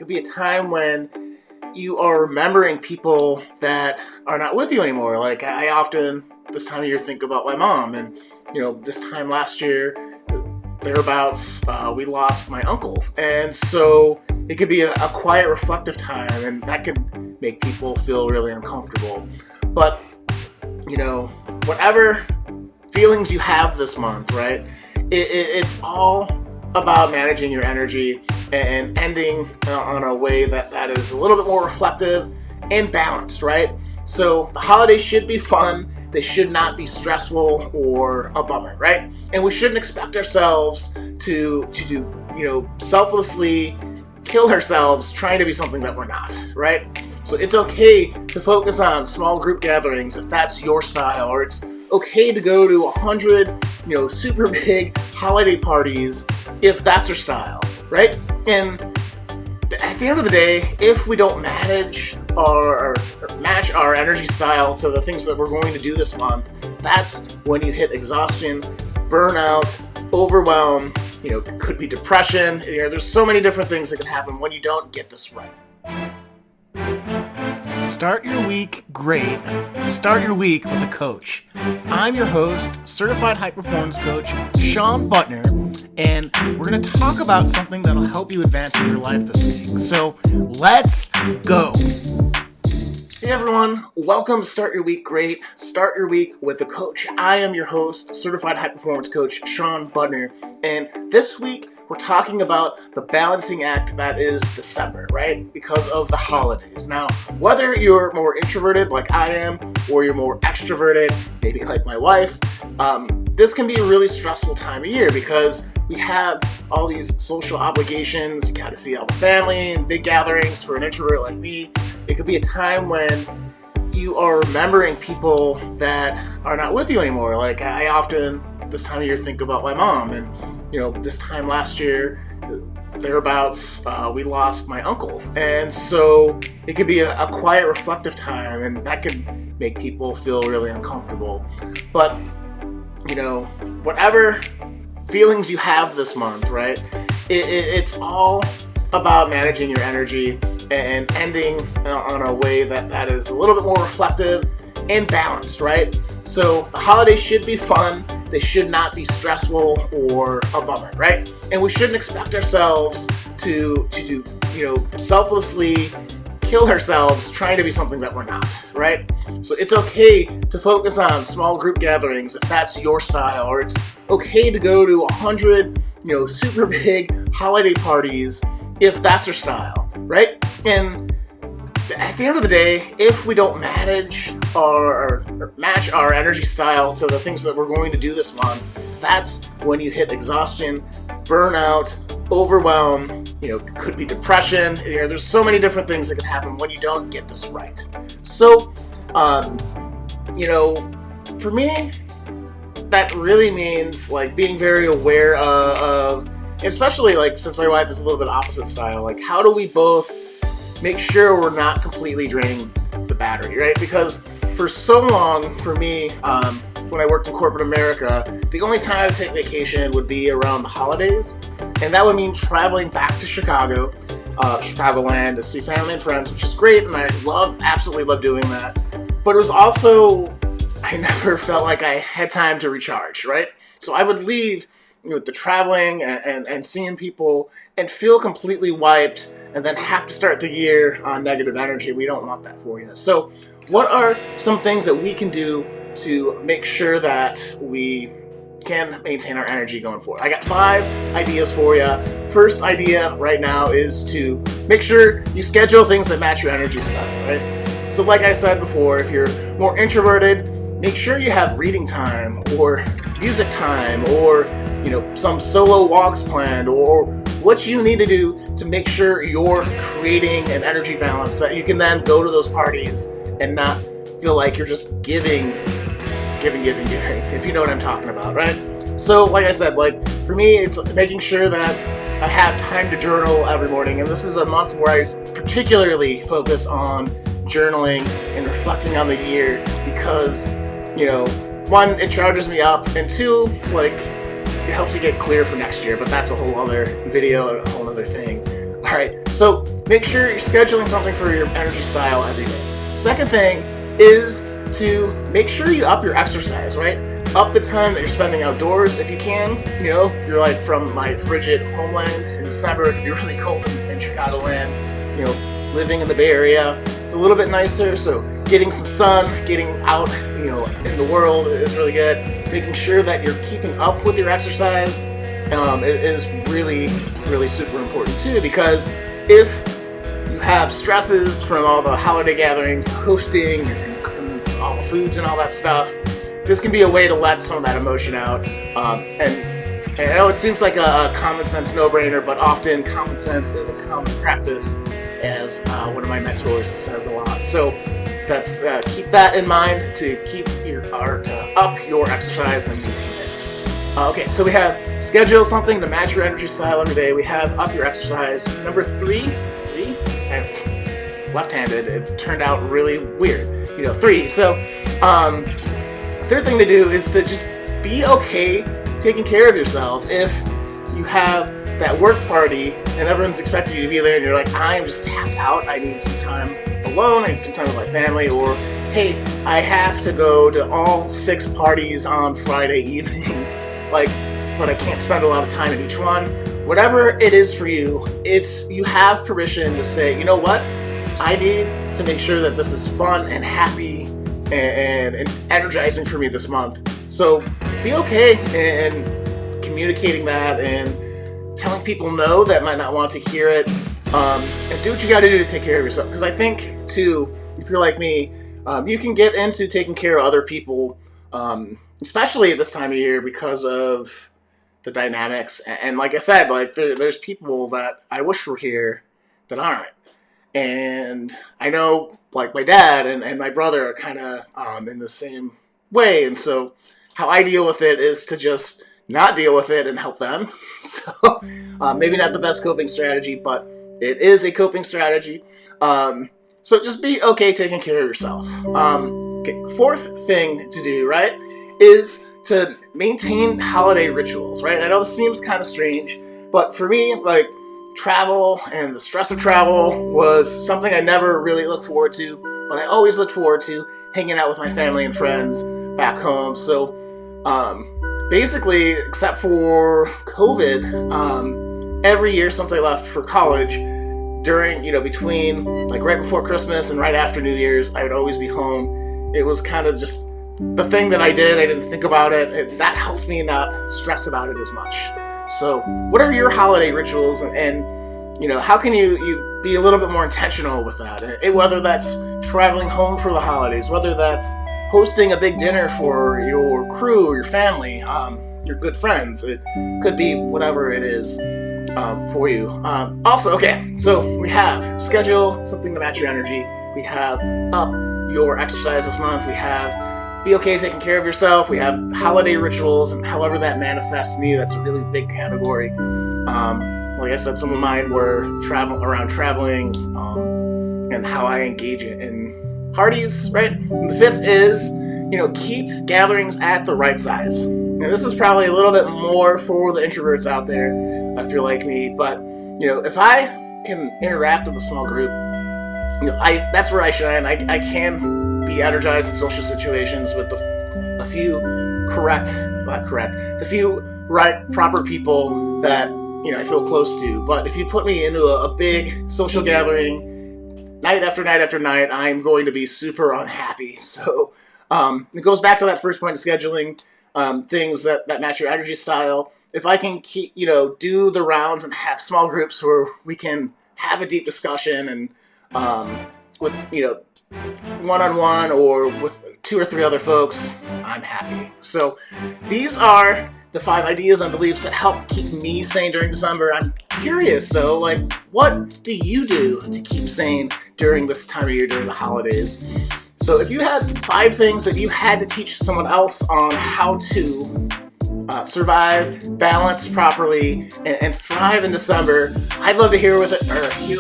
could be a time when you are remembering people that are not with you anymore. Like I often, this time of year, think about my mom. And, this time last year, thereabouts, we lost my uncle. And so it could be a quiet, reflective time, and that can make people feel really uncomfortable. But, whatever feelings you have this month, right? It's all about managing your energy and ending on a way that is a little bit more reflective and balanced, right? So the holidays should be fun. They should not be stressful or a bummer, right? And we shouldn't expect ourselves to selflessly kill ourselves trying to be something that we're not, right? So it's okay to focus on small group gatherings if that's your style, or it's okay to go to 100, super big holiday parties if that's your style, right? And at the end of the day, if we don't manage or match our energy style to the things that we're going to do this month, that's when you hit exhaustion, burnout, overwhelm, could be depression. There's so many different things that can happen when you don't get this right. Start your week great. Start your week with a coach. I'm your host, certified high performance coach, Sean Butner, and we're going to talk about something that'll help you advance in your life this week. So let's go. Hey everyone, welcome to Start Your Week Great. Start your week with a coach. I am your host, certified high performance coach, Sean Butner, and this week we're talking about the balancing act that is December, right? Because of the holidays. Now, whether you're more introverted like I am, or you're more extroverted, maybe like my wife, this can be a really stressful time of year because we have all these social obligations. You got to see all the family and big gatherings. For an introvert like me, it could be a time when you are remembering people that are not with you anymore. Like I often, this time of year, think about my mom. And, this time last year, thereabouts, we lost my uncle. And so it could be a quiet, reflective time, and that can make people feel really uncomfortable. But, whatever feelings you have this month, right? It's all about managing your energy and ending on a way that is a little bit more reflective and balanced, right? So the holidays should be fun. They should not be stressful or a bummer, right? And we shouldn't expect ourselves to selflessly kill ourselves trying to be something that we're not, right? So it's okay to focus on small group gatherings if that's your style, or it's okay to go to 100, super big holiday parties if that's your style, right? And at the end of the day, if we don't manage or match our energy style to the things that we're going to do this month, that's when you hit exhaustion, burnout, overwhelm, could be depression. There's so many different things that can happen when you don't get this right. So, for me, that really means like being very aware of, especially like since my wife is a little bit opposite style, like how do we both make sure we're not completely draining the battery, right? Because for so long, for me, when I worked in corporate America, the only time I would take vacation would be around the holidays. And that would mean traveling back to Chicago, Chicagoland, to see family and friends, which is great. And I absolutely love doing that. But it was also, I never felt like I had time to recharge, right? So I would leave with the traveling and seeing people and feel completely wiped, and then have to start the year on negative energy. We don't want that for you. So what are some things that we can do to make sure that we can maintain our energy going forward? I got 5 ideas for you. First idea right now is to make sure you schedule things that match your energy style, right? So like I said before, if you're more introverted, make sure you have reading time or music time or some solo walks planned, or what you need to do to make sure you're creating an energy balance that you can then go to those parties and not feel like you're just giving, if you know what I'm talking about, right? So like I said, like for me, it's making sure that I have time to journal every morning. And this is a month where I particularly focus on journaling and reflecting on the year because, 1, it charges me up, and 2, like, it helps you get clear for next year, but that's a whole other video and a whole other thing. All right, so make sure you're scheduling something for your energy style every day. Second thing is to make sure you up your exercise, right? Up the time that you're spending outdoors if you can. If you're like from my frigid homeland in December, it can be really cold in Chicagoland. Living in the Bay Area, it's a little bit nicer, so getting some sun, getting out, in the world is really good. Making sure that you're keeping up with your exercise is really, really super important too, because if you have stresses from all the holiday gatherings, hosting, and cooking all the foods and all that stuff, this can be a way to let some of that emotion out. And I know it seems like a common sense no-brainer, but often common sense is a common practice, as one of my mentors says a lot. So that's keep that in mind to up your exercise and maintain it. Okay, so we have schedule something to match your energy style every day. We have up your exercise. Number three, I'm left-handed. It turned out really weird. 3. So third thing to do is to just be okay taking care of yourself. If you have that work party and everyone's expecting you to be there and you're like, I am just tapped out, I need some time alone, I need some time with my family, or hey, I have to go to all 6 parties on Friday evening, but I can't spend a lot of time at each one. Whatever it is for you, you have permission to say, you know what, I need to make sure that this is fun and happy and energizing for me this month. So be okay in communicating that and telling people no that might not want to hear it, and do what you got to do to take care of yourself. Because I think, too, if you're like me, you can get into taking care of other people, especially at this time of year because of the dynamics. And like I said, there's people that I wish were here that aren't. And I know, like, my dad and my brother are kind of in the same way. And so how I deal with it is to just not deal with it and help them. So maybe not the best coping strategy, but it is a coping strategy. So just be okay taking care of yourself. Okay, fourth thing to do, right, is to maintain holiday rituals, right? I know this seems kind of strange, but for me, like, travel and the stress of travel was something I never really looked forward to, but I always looked forward to hanging out with my family and friends back home. So basically, except for COVID, every year since I left for college, during, between, like, right before Christmas and right after New Year's, I would always be home. It was kind of just the thing that I did. I didn't think about it. That helped me not stress about it as much. So what are your holiday rituals, and how can you be a little bit more intentional with that? Whether that's traveling home for the holidays, whether that's hosting a big dinner for your crew or your family, your good friends. It could be whatever it is for you. Also, okay, so we have schedule something to match your energy. We have up your exercise this month. We have be okay taking care of yourself. We have holiday rituals, and however that manifests in you, that's a really big category. Like I said, some of mine were traveling and how I engage in parties, right? And the fifth is, keep gatherings at the right size. And this is probably a little bit more for the introverts out there, if you're like me. But, if I can interact with a small group, that's where I shine. I can be energized in social situations with the few proper people that I feel close to. But if you put me into a big social gathering night after night after night, I'm going to be super unhappy. So it goes back to that first point of scheduling things that match your energy style. If I can keep do the rounds and have small groups where we can have a deep discussion and with one-on-one or with 2 or 3 other folks, I'm happy. So these are the 5 ideas and beliefs that help keep me sane during December. I'm curious though, what do you do to keep sane during this time of year, during the holidays? So if you had 5 things that you had to teach someone else on how to survive, balance properly, and thrive in December, I'd love to hear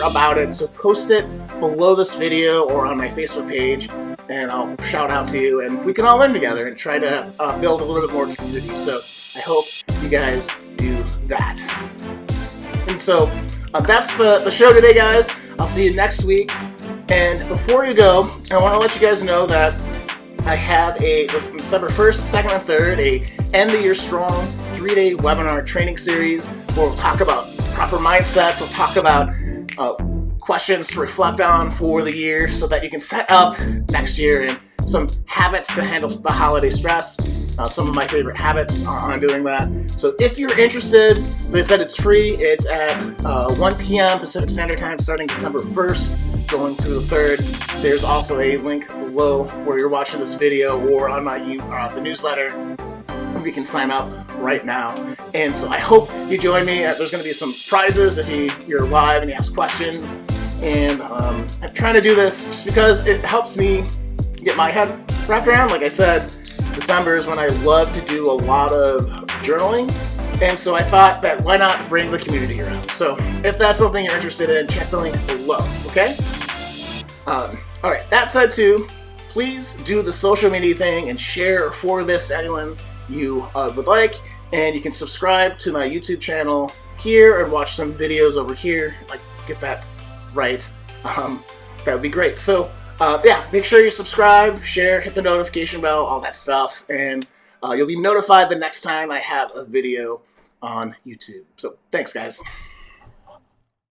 about it. So post it below this video or on my Facebook page, and I'll shout out to you, and we can all learn together and try to build a little bit more community. So I hope you guys do that. And so that's the show today, guys. I'll see you next week. And before you go, I want to let you guys know that I have a December 1st, 2nd, and 3rd, a End the Year Strong 3-day webinar training series where we'll talk about proper mindset. We'll talk about questions to reflect on for the year so that you can set up next year and some habits to handle the holiday stress. Some of my favorite habits on doing that. So if you're interested, like I said, it's free. It's at 1 p.m. Pacific Standard Time starting December 1st, going through the 3rd. There's also a link below where you're watching this video or on my the newsletter. You can sign up right now. And so I hope you join me. There's going to be some prizes if you're live and you ask questions. And I'm trying to do this just because it helps me get my head wrapped around. Like I said, December is when I love to do a lot of journaling. And so I thought that why not bring the community around? So if that's something you're interested in, check the link below, okay? All right, that said too, please do the social media thing and share or forward this to anyone you would like. And you can subscribe to my YouTube channel here and watch some videos over here. If I get that right, that would be great. So yeah, make sure you subscribe, share, hit the notification bell, all that stuff, and you'll be notified the next time I have a video on YouTube. So thanks, guys.